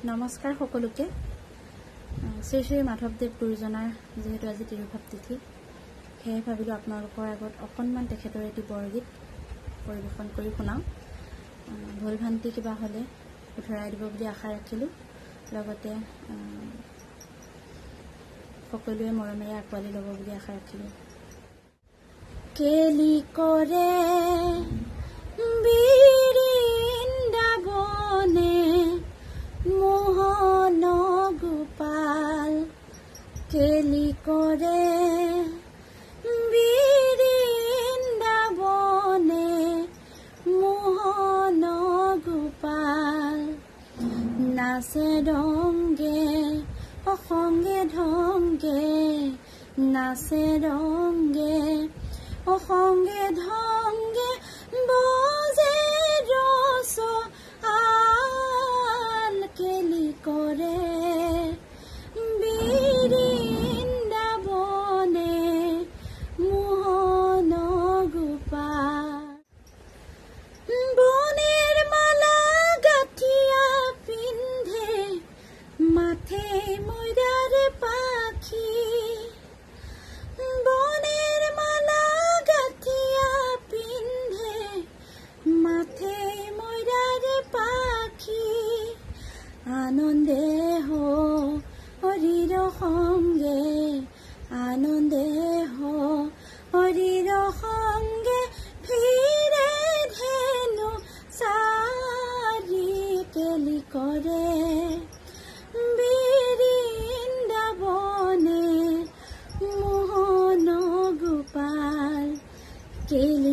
নমস্কাৰ সকলোকে শ্ৰী শ্ৰী মাধৱদেৱ গুৰুজনাৰ যেহেতু আজি তিৰুভাৱ তিথি সেয়ে ভাবিলো আপোনালোকৰ আগত অকণমান তেখেতৰ এটি বৰগীত পৰিৱেশন কৰি শুনাও ভুল ভ্ৰান্তি কিবা হলে উঠৰাই দিব বুলি আশা ৰাখিলো লগতে সকলোৱে মৰমেৰে আঁকোৱালি ল'ব বুলি আশা ৰাখিলো কেলি কৰে মোহন গোপাল কেলি কৰে বৃন্দাবনে মোহন গোপাল নাচে ৰংগে অসংগে ঢংগে নাচে ৰংগে অসংগে ঢংগে বজে ৰস কেলি কৰে বৃন্দাবনে মোহন গোপাল বনেৰ মালা গাঠিয়া পিন্ধে মাথে ময়ূৰ পাখি বনেৰ মালা গাঠিয়া পিন্ধে মাথে ময়ূৰ পাখি আনন্দে হৰিৰ সংগে আনন্দে হৰিৰ সংগে ফিৰে ধেনু চাৰি কেলি কৰে বৃন্দাবনে মোহন গোপাল কেলি